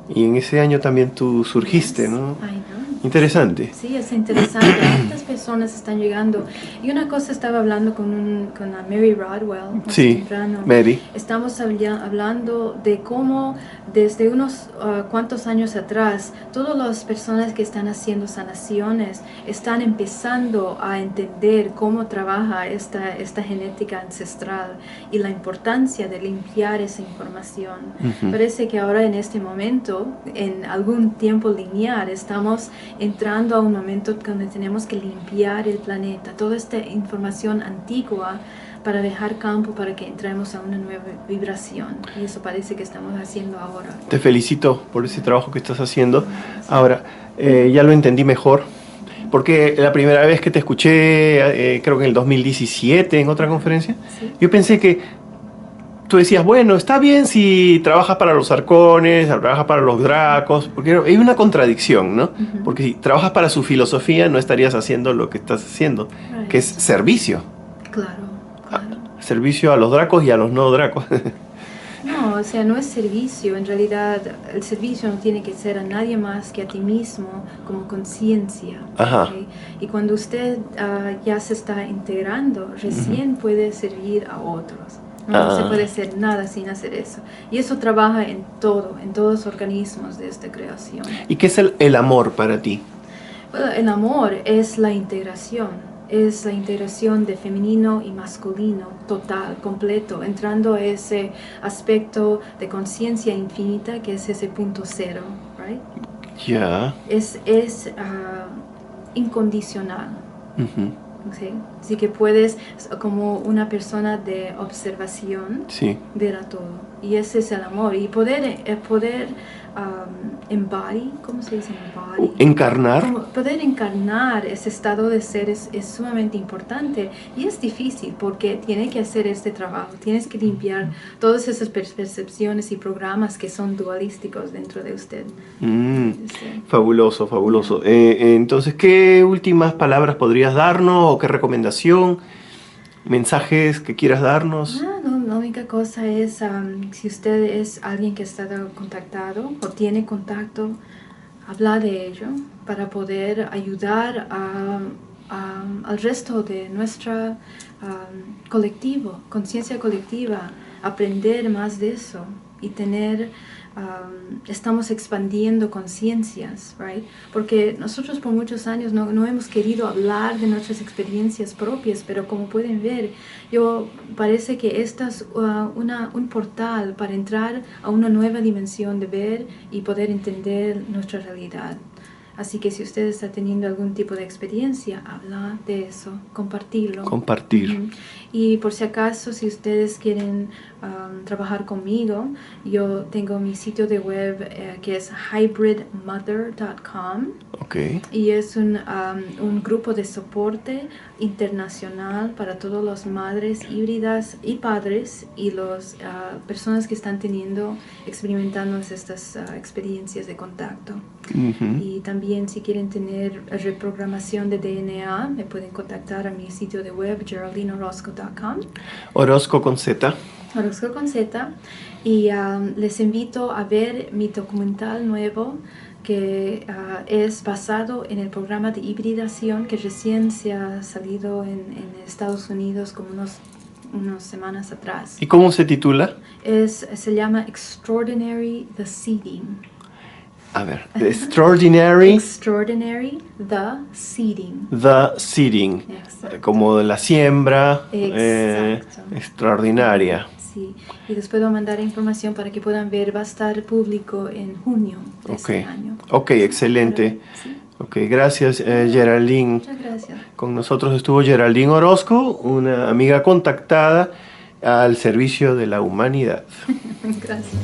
Y en ese año también tú surgiste, ¿no? Interesante. Sí, es interesante. Estas personas están llegando. Y una cosa, estaba hablando con Mary Rodwell. Sí, temprano. Mary. Estamos hablando de cómo desde unos cuantos años atrás, todas las personas que están haciendo sanaciones están empezando a entender cómo trabaja esta genética ancestral y la importancia de limpiar esa información. Parece que ahora en este momento, en algún tiempo lineal, estamos entrando a un momento donde tenemos que limpiar el planeta, toda esta información antigua, para dejar campo para que entremos a una nueva vibración. Y eso parece que estamos haciendo ahora. Te felicito por ese trabajo que estás haciendo. Ahora, ya lo entendí mejor, porque la primera vez que te escuché, creo que en el 2017, en otra conferencia, yo pensé que tú decías, bueno, está bien si trabajas para los arcones, trabajas para los dracos, porque hay una contradicción, ¿no? Porque si trabajas para su filosofía, no estarías haciendo lo que estás haciendo, que es servicio. Claro. Servicio a los dracos y a los no dracos. No, o sea, no es servicio. En realidad, el servicio no tiene que ser a nadie más que a ti mismo, como conciencia. ¿Okay? Y cuando usted ya se está integrando, recién puede servir a otros. No se puede hacer nada sin hacer eso. Y eso trabaja en todos los organismos de esta creación. ¿Y qué es el amor para ti? Bueno, el amor es la integración. Es la integración de femenino y masculino, total, completo, entrando a ese aspecto de conciencia infinita que es ese punto cero, right? Ya. Es incondicional. ¿Sí? Así que puedes, como una persona de observación, ver a todo. Y ese es el amor. Y poder embody, ¿cómo se dice embody? Encarnar. Poder encarnar ese estado de ser es sumamente importante. Y es difícil porque tiene que hacer este trabajo. Tienes que limpiar todas esas percepciones y programas que son dualísticos dentro de usted. Fabuloso, fabuloso. Entonces, ¿qué últimas palabras podrías darnos o qué recomendación? ¿Mensajes que quieras darnos? La única cosa es, si usted es alguien que ha estado contactado o tiene contacto, habla de ello para poder ayudar al resto de nuestra conciencia colectiva, aprender más de eso y tener estamos expandiendo conciencias, right? Porque nosotros por muchos años no hemos querido hablar de nuestras experiencias propias, pero como pueden ver, parece que esta es un portal para entrar a una nueva dimensión de ver y poder entender nuestra realidad. Así que si usted está teniendo algún tipo de experiencia, habla de eso, compartirlo. Compartir. Y por si acaso, si ustedes quieren trabajar conmigo, yo tengo mi sitio de web que es hybridmother.com. Okay. Y es un grupo de soporte internacional para todas las madres híbridas y padres y las personas que están experimentando estas experiencias de contacto. Y también si quieren tener reprogramación de DNA, me pueden contactar a mi sitio de web geraldineorozco.com. Orozco con Z. Orozco con Z. Y les invito a ver mi documental nuevo que es basado en el programa de hibridación que recién se ha salido en Estados Unidos como unas semanas atrás. ¿Y cómo se titula? Se llama Extraordinary the Seeding. A ver, Extraordinary. Extraordinary the Seeding. The Seeding. Exacto. Como la siembra. Exacto. Extraordinaria. Sí, y les puedo mandar información para que puedan ver. Va a estar público en junio de este año. Ok, excelente. Sí. Ok, gracias Geraldine. Muchas gracias. Con nosotros estuvo Geraldine Orozco, una amiga contactada al servicio de la humanidad. Gracias.